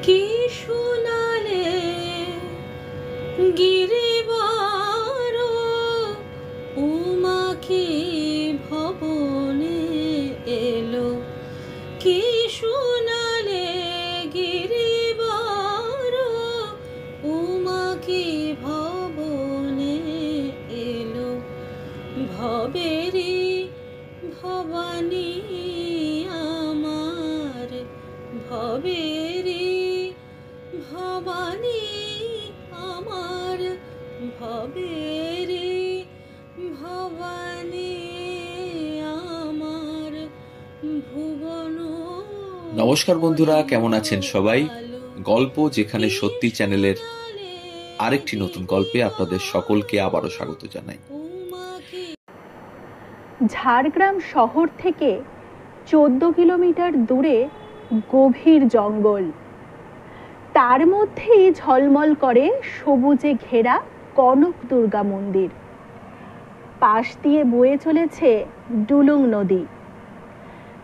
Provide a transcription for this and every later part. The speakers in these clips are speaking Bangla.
কি শোনালে গিরিবার উমাকে ভবনে এলো, কি শোনালে গিরিবার উমাকে ভবনে এলো। ভবেরি ভবানী আমার, ভবেরি ভবানী আমার, ভবেরি ভবানী আমার ভুবন। নমস্কার বন্ধুরা, কেমন আছেন সবাই? গল্প যেখানে সত্যি চ্যানেলের আরেকটি নতুন গল্পে আপনাদের সকলকে আবারও স্বাগত জানাই। ঝাড়গ্রাম শহর থেকে 14 কিলোমিটার দূরে গভীর জঙ্গল, তার মধ্যেই ঝলমল করে সবুজে ঘেরা কনক দুর্গা মন্দির। পাশ দিয়ে বয়ে চলেছে ডুলুং নদী।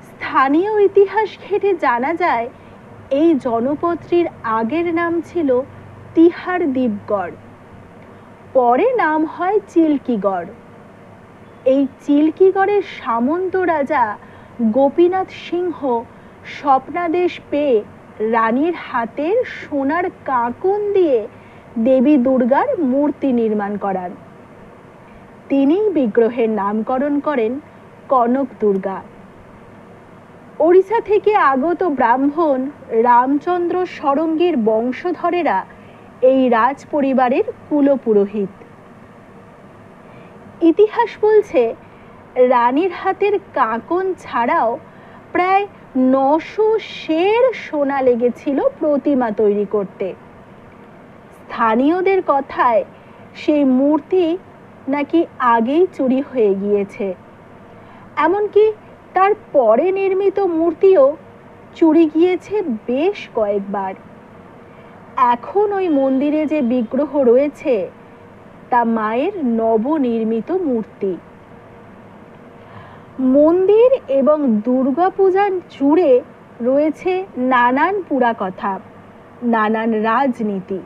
স্থানীয় ইতিহাস ঘেঁটে জানা যায় এই জনপদটির আগের নাম ছিল তিহার দ্বীপগড়, পরে নাম হয় চিল্কিগড়। এই চিল্কিগড়ের সামন্ত রাজা গোপীনাথ সিংহ স্বপ্নাদেশ পেয়ে রানীর হাতের সোনার কাঁকন দিয়ে দেবী দুর্গার মূর্তি নির্মাণ করান। তিনিই বিগ্রহের নামকরণ করেন কনক দুর্গা। ওড়িশা থেকে আগত ব্রাহ্মণ রামচন্দ্র ষড়ঙ্গীর বংশধরেরা এই রাজ পরিবারের কুলপুরোহিত। ইতিহাস বলছে রানীর হাতের কাঁকন ছাড়াও প্রায় 900 সের সোনা লেগেছিল প্রতিমা তৈরি করতে। স্থানীয়দের কথায় সেই মূর্তি নাকি আগেই চুরি হয়ে গিয়েছে, এমনকি তার পরে নির্মিত মূর্তিও চুরি গিয়েছে বেশ কয়েকবার। এখন ওই মন্দিরে যে বিগ্রহ রয়েছে তা মায়ের নবনির্মিত মূর্তি। মন্দির এবং দুর্গাপূজা জুড়ে রয়েছে নানান পুরাকথা, নানান রাজনীতি।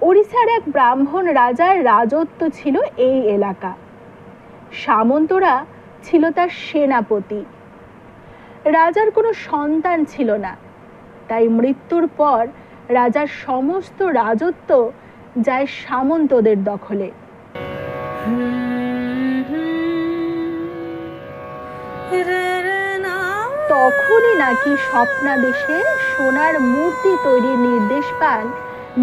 ওড়িশার এক ব্রাহ্মণ রাজার রাজত্ব ছিল এই এলাকা। সামন্তরা ছিল তার সেনাপতি। রাজার কোনো সন্তান ছিল না, তাই মৃত্যুর পর রাজার সমস্ত রাজত্ব যায় সামন্তদের দখলে। তখনই নাকি স্বপ্নাদেশে সোনার মূর্তি তৈরির নির্দেশ পান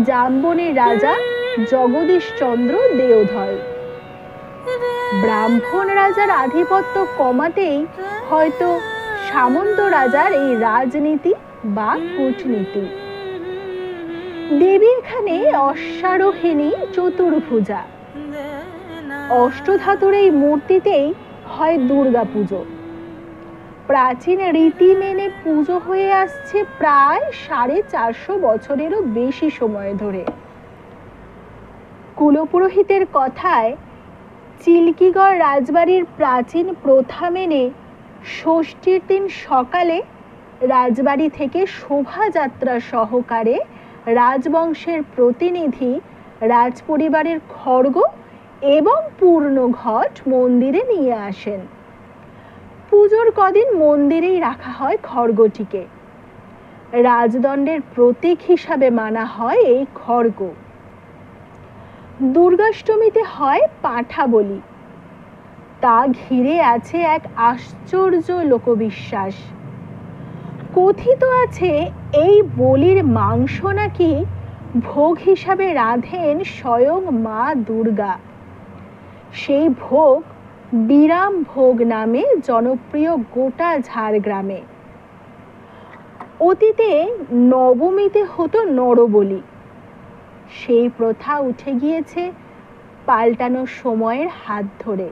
জাম্বনের রাজা জগদীশ চন্দ্র দেওধর। ব্রাহ্মণ রাজার আধিপত্য কমাতেই হয়তো সামন্ত রাজার এই রাজনীতি বা কূটনীতি। দেবী এখানে অশ্বারোহিণী চতুর্ভুজা। অষ্টধাতুর এই মূর্তিতেই হয় দুর্গা পুজো। প্রাচীন রীতি মেনে পুজো হয়ে আসছে প্রায় 450 বছরেরও বেশি সময় ধরে। কুলপুরোহিতের কথায় চিল্কিগড় রাজবাড়ির প্রাচীন প্রথা মেনে ষষ্ঠীর দিন সকালে রাজবাড়ি থেকে শোভাযাত্রা সহকারে রাজবংশের প্রতিনিধি রাজপরিবারের খড়গ এবং পূর্ণ ঘট মন্দিরে নিয়ে আসেন। পুজোর কদিন মন্দিরেই রাখা হয় খড়গটিকে। রাজদণ্ডের প্রতীক হিসাবে মানা হয় এই খড়গ। দুর্গাষ্টমীতে হয় পাঁঠা বলি। তা ঘিরে আছে এক আশ্চর্য লোকবিশ্বাস। কথিত আছে এই বলির মাংস নাকি ভোগ হিসাবে রাঁধেন স্বয়ং মা দুর্গা। সেই ভোগ বিরাম ভোগ নামে জনপ্রিয় গোটা ঝাড়গ্রামে। অতীতে নবমীতে হতো নরবলি। সেই প্রথা উঠে গিয়েছে পাল্টানোর সময়ের হাত ধরে।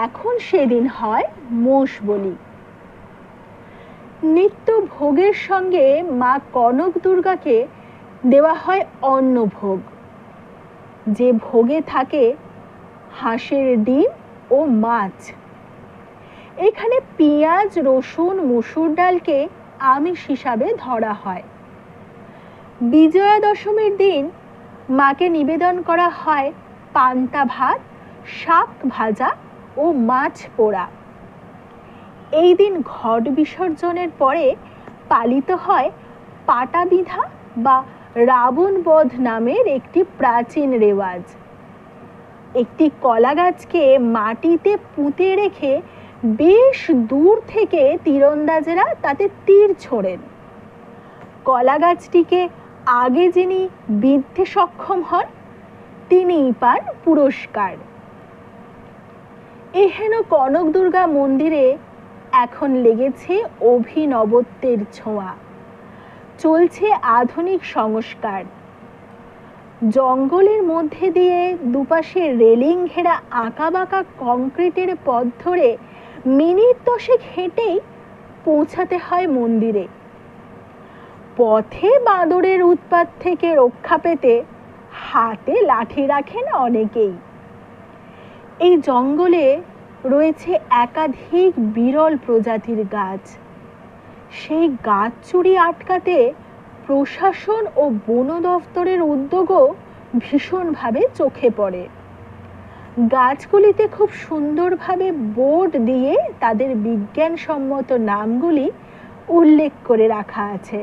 এখন সেদিন হয় মোষ বলি। নিত্য ভোগের সঙ্গে মা কনক দুর্গাকে দেওয়া হয় অন্নভোগ। যে ভোগে থাকে হাঁসের ডিম ও মাছ। এখানে পেঁয়াজ, রসুন, মসুর ডালকে আমিষ হিসাবে ধরা হয়। বিজয়া দশমীর দিন মাকে নিবেদন করা হয় পান্তা ভাত, শাক ভাজা ও মাছ পোড়া। এই দিন ঘট বিসর্জনের পরে পালিত হয় পাটাবিধা বা রাবণ বধ নামের একটি প্রাচীন রেওয়াজ। একটি কলা গাছকে মাটিতে পুঁতে রেখে বেশ দূর থেকে তীরন্দাজেরা তাতে তীর ছোড়েন। কলা গাছটিকে আগে যিনি বিঁধতে সক্ষম হন তিনিই পান পুরস্কার। এহেন কনক দুর্গা মন্দিরে এখন লেগেছে অভিনবত্বের ছোঁয়া, চলছে আধুনিক সংস্কার। জঙ্গলের মধ্যে দিয়ে দুপাশে রেলিং ঘেরা আঁকাবাঁকা কংক্রিটের পথ ধরে মিনিট 10 হেঁটেই পৌঁছাতে হয় মন্দিরে। পথে বাঁদরের উৎপাত থেকে রক্ষা পেতে হাতে লাঠি রাখেন অনেকেই। এই জঙ্গলে রয়েছে একাধিক বিরল প্রজাতির গাছ। সেই গাছ চুরি আটকাতে প্রশাসন ও বন দফতরের উদ্যোগও ভীষণভাবে চোখে পড়ে। গাছগুলিতে খুব সুন্দরভাবে বোর্ড দিয়ে তাদের বিজ্ঞানসম্মত নামগুলি উল্লেখ করে রাখা আছে।